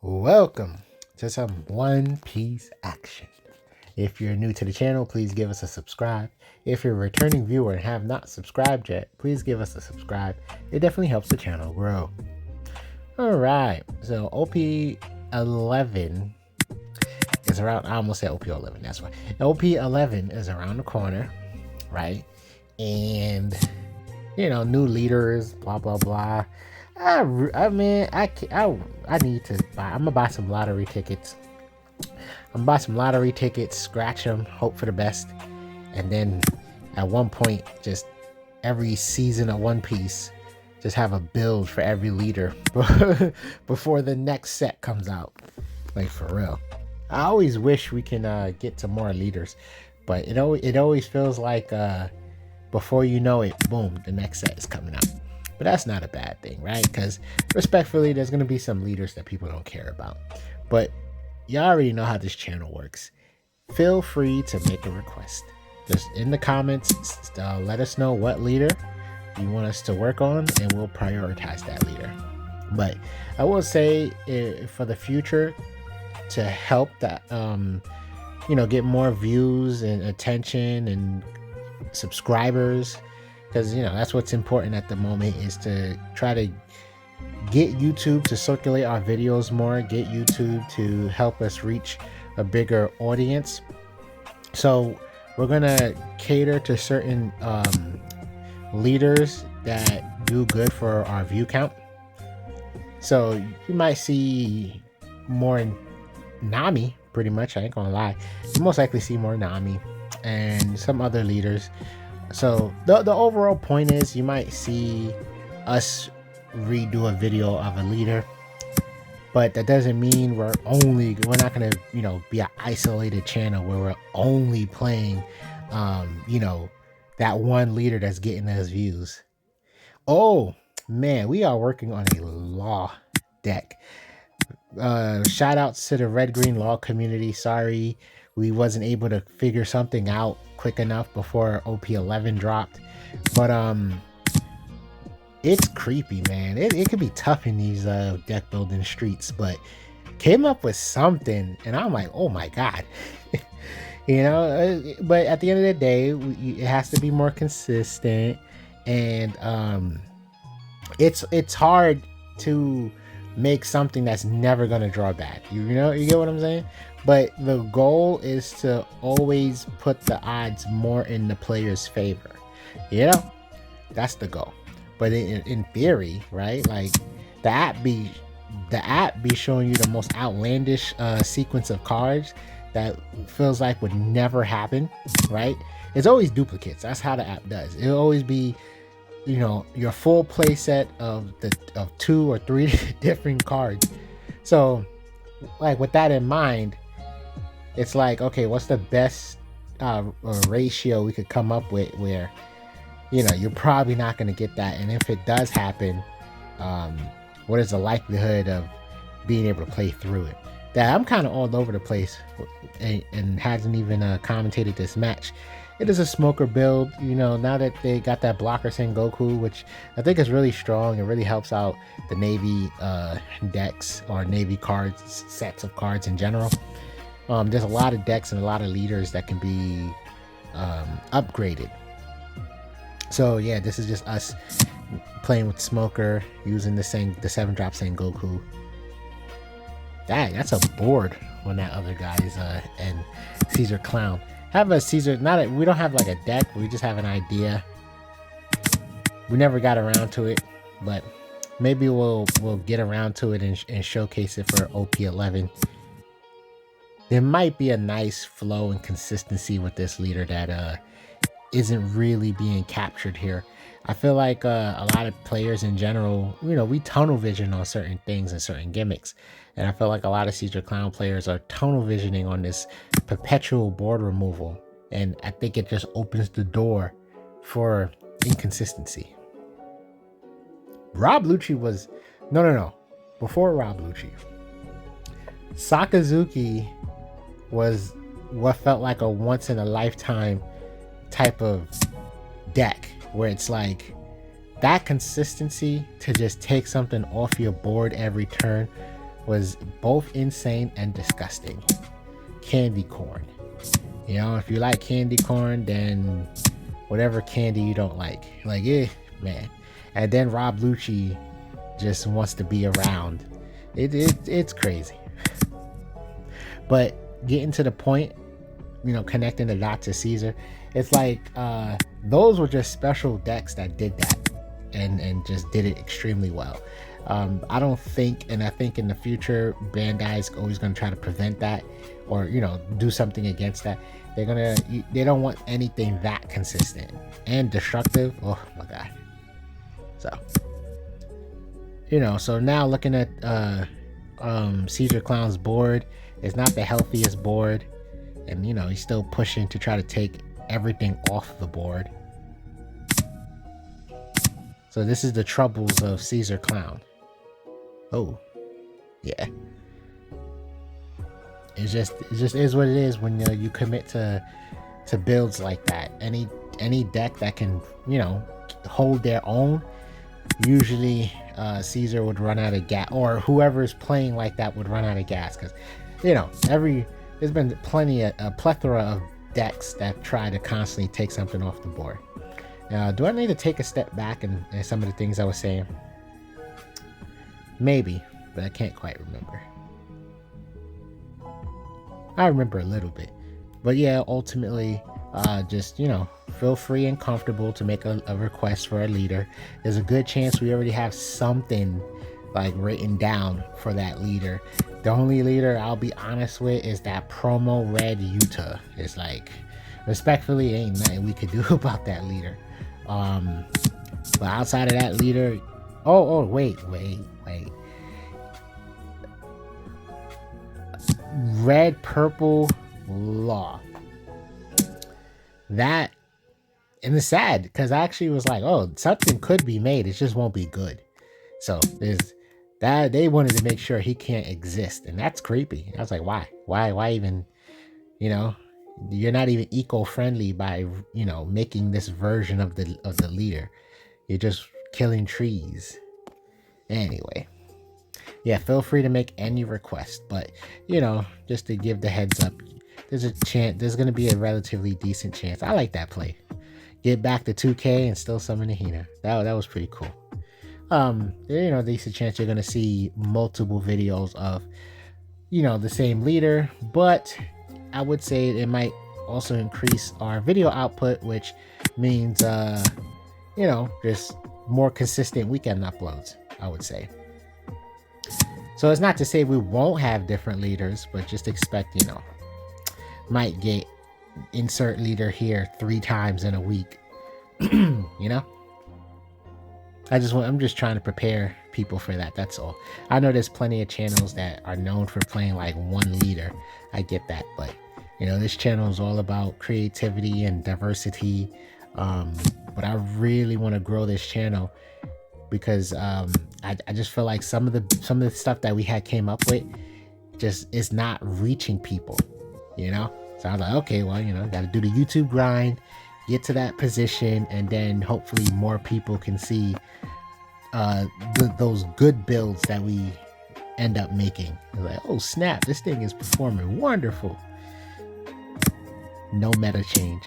Welcome to some One Piece action. If you're new to the channel, please give us a subscribe. If you're a returning viewer and have not subscribed yet, please give us a subscribe. It definitely helps the channel grow. Alright, so OP11 is around, I almost said OP11, that's why. OP11 is around the corner, right? And, new leaders, blah, blah, blah. I need to buy. I'm gonna buy some lottery tickets. I'm gonna buy some lottery tickets, scratch them, hope for the best, and then at one point, just every season of One Piece, just have a build for every leader before the next set comes out. Like, for real. I always wish we can get to more leaders, but it always feels like before you know it, boom, the next set is coming out. But that's not a bad thing, right? Because respectfully, there's going to be some leaders that people don't care about. But you already know how this channel works. Feel free to make a request. Just in the comments, let us know what leader you want us to work on, and we'll prioritize that leader. But I will say, for the future, to help that, get more views and attention and subscribers, because that's what's important at the moment, is to try to get YouTube to circulate our videos more, get YouTube to help us reach a bigger audience. So we're gonna cater to certain leaders that do good for our view count. So you might see more Nami, pretty much. I ain't gonna lie, you most likely see more Nami and some other leaders. So the overall point is, you might see us redo a video of a leader, but that doesn't mean we're not gonna be an isolated channel where we're only playing that one leader that's getting us views. Oh man, we are working on a law deck. Shout outs to the red green law community. Sorry we wasn't able to figure something out quick enough before OP11 dropped, but it's creepy, man. It could be tough in these deck building streets, but came up with something and I'm like, oh my god. But at the end of the day, it has to be more consistent, and it's hard to make something that's never going to draw back. You get what I'm saying? But the goal is to always put the odds more in the player's favor. That's the goal. But in theory, right? Like, the app be showing you the most outlandish sequence of cards that feels like would never happen, right? It's always duplicates. That's how the app does. It'll always be your full play set of 2 or 3 different cards. So, like, with that in mind, it's like, okay, what's the best ratio we could come up with where you're probably not going to get that, and if it does happen, what is the likelihood of being able to play through it? That I'm kind of all over the place and hasn't even commentated this match. It is a smoker build, now that they got that blocker Sengoku, which I think is really strong. It really helps out the Navy decks, or Navy cards, sets of cards in general. There's a lot of decks and a lot of leaders that can be upgraded. So yeah, this is just us playing with smoker, using the 7-drop Sengoku. That's a board when that other guy is and Caesar Clown. Have a Caesar, we don't have like a deck, we just have an idea. We never got around to it, but maybe we'll get around to it and showcase it for OP11. There might be a nice flow and consistency with this leader that isn't really being captured here. I feel like a lot of players in general, we tunnel vision on certain things and certain gimmicks. And I feel like a lot of Caesar Clown players are tunnel visioning on this perpetual board removal. And I think it just opens the door for inconsistency. Rob Lucci was... No. Before Rob Lucci, Sakazuki was what felt like a once-in-a-lifetime type of deck, where it's like that consistency to just take something off your board every turn was both insane and disgusting. Candy corn. You know, if you like candy corn, then whatever candy you don't like, man. And then Rob Lucci just wants to be around. It's crazy. But getting to the point, you know, connecting the dots to Caesar, it's like those were just special decks that did that and just did it extremely well. I don't think, and I think in the future Bandai's always going to try to prevent that, or, you know, do something against that. They don't want anything that consistent and destructive. Oh my god. So, you know, so now looking at Caesar Clown's board, it's not the healthiest board, and, you know, he's still pushing to try to take everything off the board. So this is the troubles of Caesar Clown. Oh, yeah. It just is what it is when you commit to builds like that. Any deck that can, you know, hold their own, usually Caesar would run out of gas, or whoever's playing like that would run out of gas, because, you know, there's been a plethora of decks that try to constantly take something off the board. Now, do I need to take a step back in some of the things I was saying? Maybe, but I can't quite remember. I remember a little bit, but yeah, ultimately, just, you know, feel free and comfortable to make a request for a leader. There's a good chance we already have something like written down for that leader. The only leader I'll be honest with is that promo red Utah. It's like, respectfully, ain't nothing we could do about that leader. But outside of that leader, wait. Red purple law. That, and it's sad because I actually was like, oh, something could be made, it just won't be good. So there's that. They wanted to make sure he can't exist, and that's creepy. I was like, why even, you know, you're not even eco-friendly by, you know, making this version of the leader. You're just killing trees. Anyway, yeah, feel free to make any request, but, you know, just to give the heads up, there's going to be a relatively decent chance. I like that play. Get back to 2K and still summon a Hina. That was pretty cool. You know, decent chance you're going to see multiple videos of, you know, the same leader, but I would say it might also increase our video output, which means, you know, just more consistent weekend uploads, I would say. So it's not to say we won't have different leaders, but just expect, you know, might get insert leader here 3 times in a week. You know, I'm just trying to prepare people for that. That's all. I know there's plenty of channels that are known for playing like one leader. I get that, but, you know, this channel is all about creativity and diversity. But I really want to grow this channel because I just feel like some of the stuff that we had came up with just is not reaching people, you know. So I was like, okay, well, you know, got to do the YouTube grind, get to that position, and then hopefully more people can see those good builds that we end up making. Like, oh snap, this thing is performing wonderful. No meta change.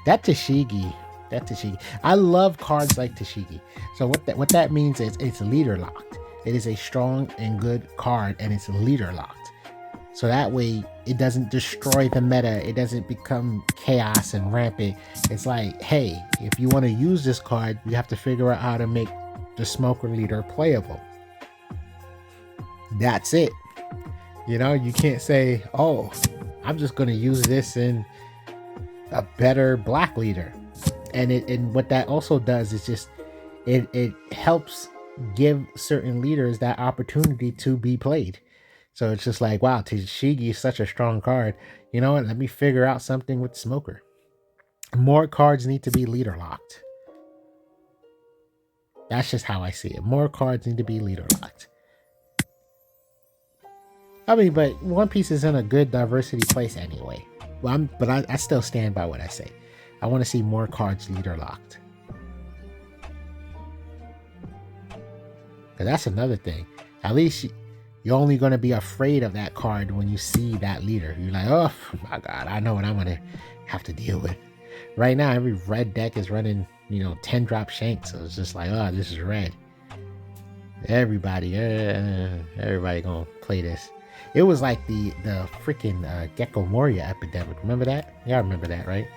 That Tashigi. I love cards like Tashigi. So what that means is it's leader locked. It is a strong and good card, and it's leader locked. So that way it doesn't destroy the meta. It doesn't become chaos and rampant. It's like, hey, if you want to use this card, you have to figure out how to make the smoker leader playable. That's it. You know, you can't say, oh, I'm just going to use this in a better black leader. And what that also does is just it helps give certain leaders that opportunity to be played. So it's just like, wow, Tashigi is such a strong card. You know what? Let me figure out something with Smoker. More cards need to be leader locked. That's just how I see it. More cards need to be leader locked. I mean, but One Piece is in a good diversity place anyway. Well, I still stand by what I say. I want to see more cards leader locked. Because that's another thing. At least you're only going to be afraid of that card when you see that leader. You're like, oh my God, I know what I'm going to have to deal with. Right now, every red deck is running, 10 drop Shanks. So it's just like, oh, this is red. Everybody gonna play this. It was like the freaking Gecko Moria epidemic. Remember that? Y'all remember that, right?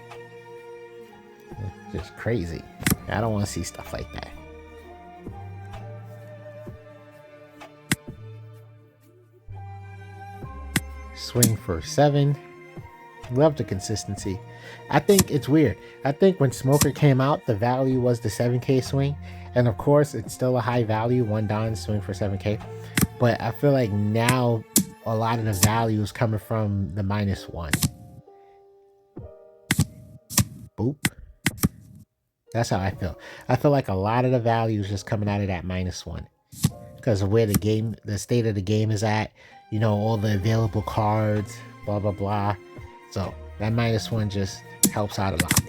It's just crazy. I don't want to see stuff like that. Swing for 7. Love the consistency. I think it's weird. I think when Smoker came out, the value was the 7K swing. And of course, it's still a high value, 1 Don swing for 7K. But I feel like now a lot of the value is coming from the -1. Boop. That's how I feel. I feel like a lot of the value is just coming out of that -1. Because of where the state of the game is at. All the available cards, blah, blah, blah. So that -1 just helps out a lot.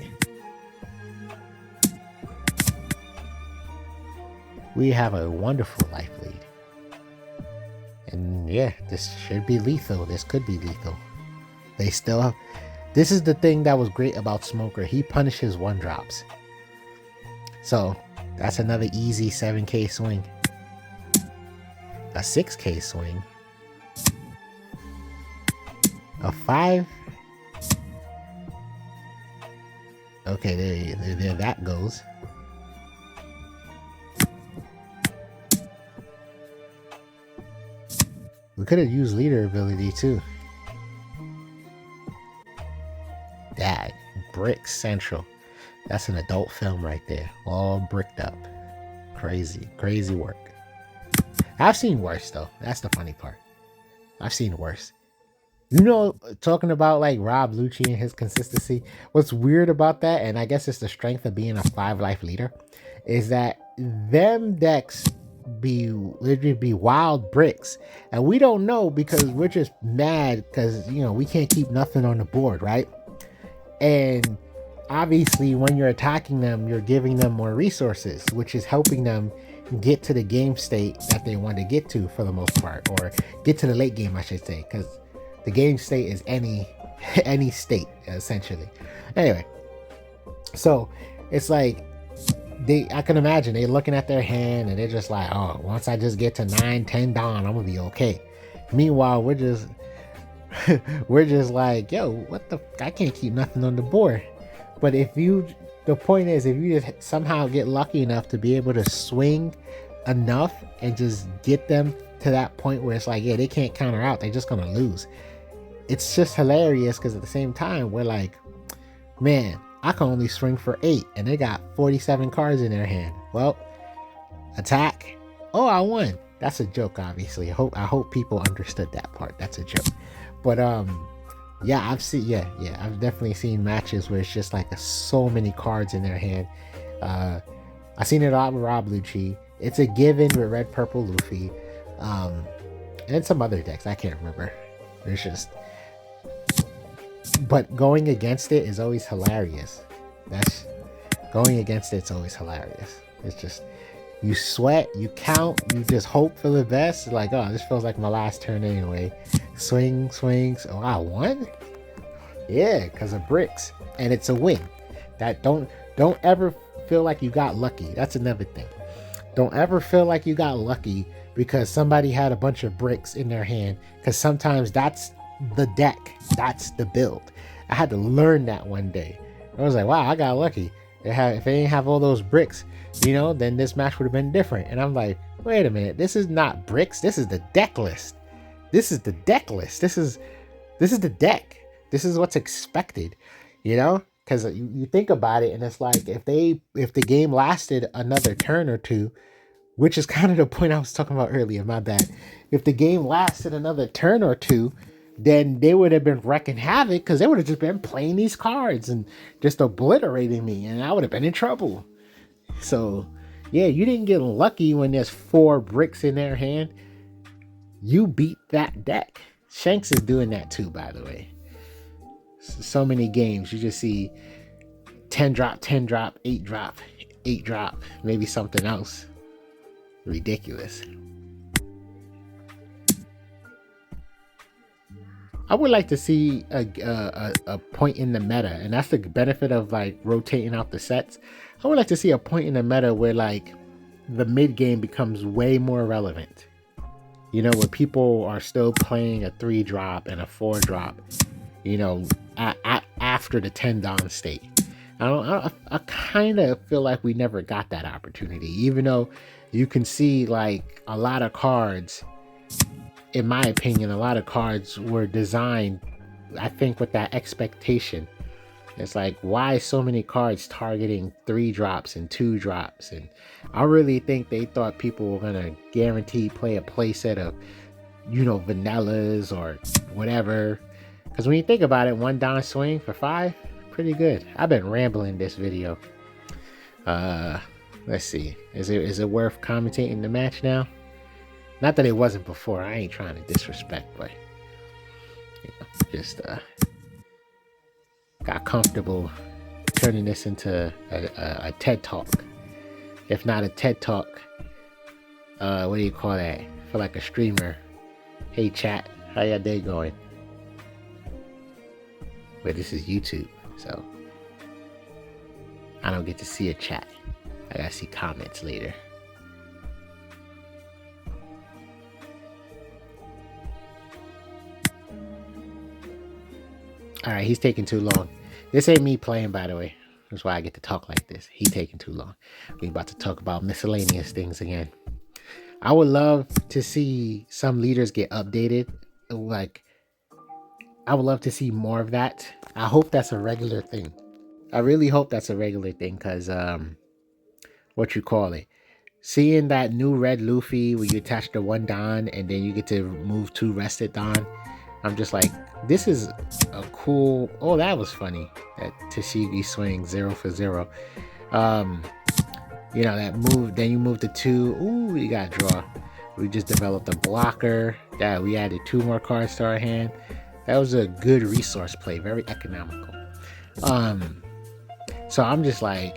We have a wonderful life lead. And yeah, this should be lethal. This could be lethal. This is the thing that was great about Smoker. He punishes 1-drops. So that's another easy 7K swing. A 6K swing. A 5. Okay, there that goes. We could have used leader ability too. That Brick Central. That's an adult film right there. All bricked up. Crazy work. I've seen worse though. That's the funny part. I've seen worse. Talking about like Rob Lucci and his consistency, what's weird about that, and I guess it's the strength of being a 5-life leader, is that them decks be wild bricks, and we don't know because we're just mad because we can't keep nothing on the board, right? And obviously when you're attacking them, you're giving them more resources, which is helping them get to the game state that they want to get to for the most part, or get to the late game, I should say, because the game state is any state essentially. Anyway, so it's like I can imagine they looking at their hand and they're just like, oh, once I just get to 9-10 Dawn, I'm gonna be okay. Meanwhile, we're just like, yo, what the I can't keep nothing on the board. But the point is, if you just somehow get lucky enough to be able to swing enough and just get them to that point where it's like, yeah, they can't counter out, they're just gonna lose. It's just hilarious because at the same time, we're like, man, I can only swing for 8 and they got 47 cards in their hand. Well, attack. Oh, I won. That's a joke, obviously. I hope people understood that part. That's a joke. But yeah, I've definitely seen matches where it's just like so many cards in their hand. I've seen it a lot with Rob Lucci. It's a given with Red Purple Luffy. And some other decks, I can't remember. It's just, but going against it is always hilarious. It's always hilarious. It's just, you sweat, you count, you just hope for the best. Like, oh, this feels like my last turn anyway. Swings. Oh, I won? Yeah, because of bricks. And it's a win. That don't ever feel like you got lucky. That's another thing. Don't ever feel like you got lucky because somebody had a bunch of bricks in their hand, because sometimes that's the deck, that's the build. I had to learn that one day. I was like, wow, I got lucky. If they didn't have all those bricks, then this match would have been different. And I'm like, wait a minute, this is not bricks, this is the deck list. This is the deck list. This is the deck. This is what's expected, because you think about it, and it's like if the game lasted another turn or two, which is kind of the point I was talking about earlier, my bad. If the game lasted another turn or two, then they would have been wrecking havoc, because they would have just been playing these cards and just obliterating me, and I would have been in trouble. So, yeah, you didn't get lucky when there's 4 bricks in their hand. You beat that deck. Shanks is doing that too, by the way. So many games, you just see 10 drop, 10 drop, 8 drop, 8 drop, maybe something else. Ridiculous. I would like to see a point in the meta, and that's the benefit of like rotating out the sets. I would like to see a point in the meta where like the mid game becomes way more relevant. You know, where people are still playing a 3-drop and a 4-drop. You know, after the 10 Don state. I kind of feel like we never got that opportunity, even though you can see like a lot of cards. In my opinion, a lot of cards were designed, I think, with that expectation. It's like, why so many cards targeting 3-drops and 2-drops? And I really think they thought people were going to guaranteed play a playset of, you know, vanillas or whatever. Because when you think about it, 1 Don swing for 5, pretty good. I've been rambling this video. Let's see. Is it worth commentating the match now? Not that it wasn't before. I ain't trying to disrespect, but you know, just got comfortable turning this into a TED Talk. If not a TED Talk, what do you call that? I feel like a streamer. Hey chat, how your day going? But this is YouTube, so I don't get to see a chat. I gotta see comments later. Alright, he's taking too long. This ain't me playing, by the way. That's why I get to talk like this. He taking too long. We about to talk about miscellaneous things again. I would love to see some leaders get updated. Like, I would love to see more of that. I hope that's a regular thing. I really hope that's a regular thing, because what you call it, seeing that new red Luffy where you attach the 1 Don and then you get to move 2 rested Don, I'm just like, this is a cool. Oh, that was funny. That TCG swing 0 for 0. You know, that move, then you move to 2. Ooh, you got draw. We just developed a blocker. That we added 2 more cards to our hand. That was a good resource play, very economical. So I'm just like,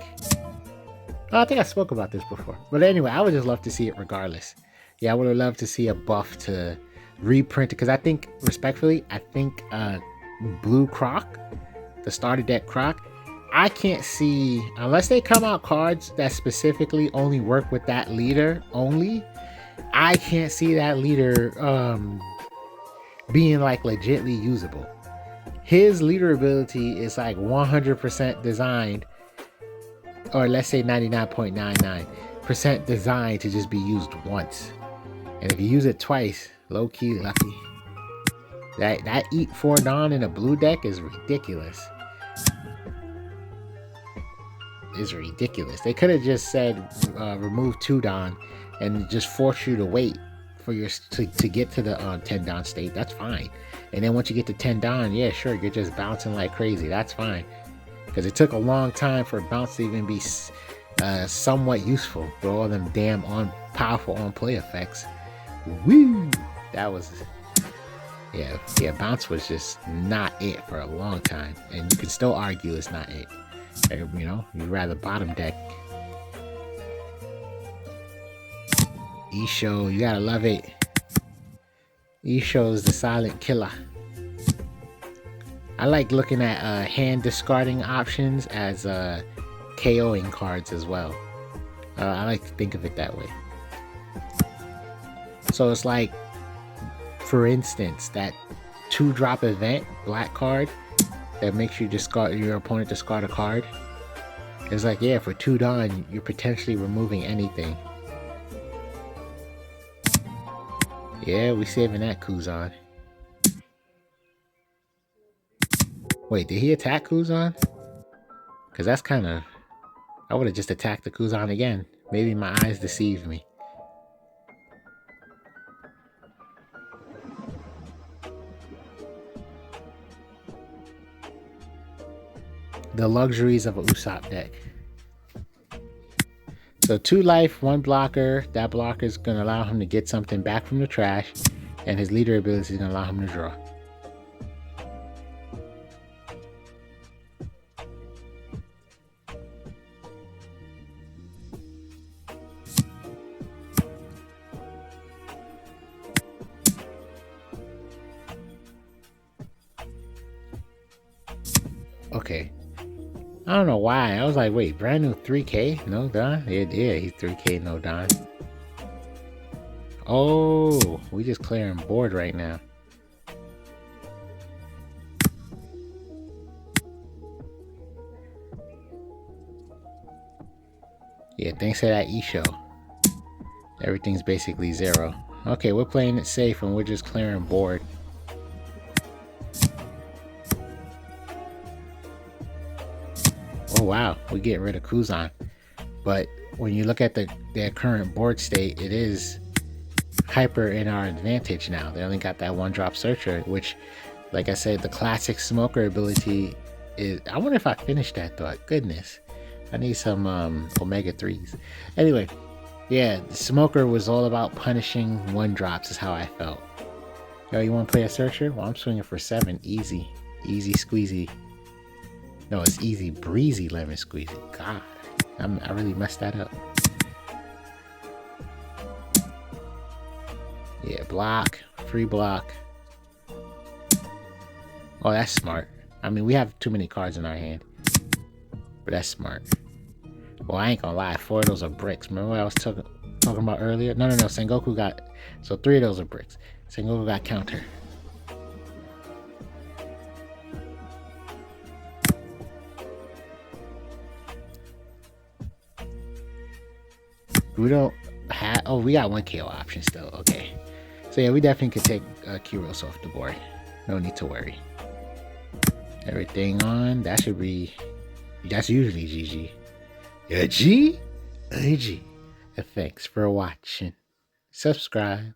oh, I think I spoke about this before. But anyway, I would just love to see it regardless. Yeah, I would have loved to see a buff to reprint it, because I think, respectfully, I think Blue Croc, the starter deck Croc, I can't see, unless they come out cards that specifically only work with that leader only, I can't see that leader being like legitly usable. His leader ability is like 100% designed, or let's say 99.99% designed to just be used once. And if you use it twice, low key lucky. That eat 4 Don in a blue deck is ridiculous. It's ridiculous. They could have just said remove 2 Don and just force you to wait for your to get to the 10 Don state. That's fine. And then once you get to 10 Don, yeah, sure, you're just bouncing like crazy. That's fine. Because it took a long time for bounce to even be somewhat useful for all them damn powerful on play effects. Woo! That was, yeah, bounce was just not it for a long time, and you can still argue it's not it. You know, you'd rather bottom deck. Isho, you gotta love it. Isho is the silent killer. I like looking at hand discarding options as KOing cards as well. I like to think of it that way. So it's like, for instance, that 2-drop event black card that makes you discard your opponent discard a card. It's like, yeah, for 2 Don, you're potentially removing anything. Yeah, we saving that Kuzan. Wait, did he attack Kuzan? Because that's kind of... I would have just attacked the Kuzan again. Maybe my eyes deceived me. The luxuries of a Usopp deck. So 2 life, 1 blocker. That blocker is going to allow him to get something back from the trash. And his leader ability is going to allow him to draw. Okay. I don't know why. I was like, wait, brand new 3K? No Don? Yeah, he's 3K, no Don. Oh, we just clearing board right now. Yeah, thanks to that E-show. Everything's basically 0. Okay, we're playing it safe and we're just clearing board. Oh wow, we're getting rid of Kuzan. But when you look at their current board state, it is hyper in our advantage now. They only got that 1-drop searcher, which, like I said, the classic smoker ability is... I wonder if I finished that thought. Goodness. I need some omega 3s. Anyway, yeah, the smoker was all about punishing 1-drops is how I felt. Yo, you want to play a searcher? Well, I'm swinging for 7. Easy. Easy squeezy. No, it's easy breezy lemon squeezy. God, I really messed that up. Yeah, block. Free block. Oh, that's smart. I mean, we have too many cards in our hand. But that's smart. Well, I ain't gonna lie. 4 of those are bricks. Remember what I was talking about earlier? No. Sengoku got... So 3 of those are bricks. Sengoku got counter. We don't have... Oh, we got 1 KO option still. Okay. So yeah, we definitely could take Kyros off the board. No need to worry. Everything on. That should be... That's usually GG. Yeah, G? G. Thanks for watching. Subscribe.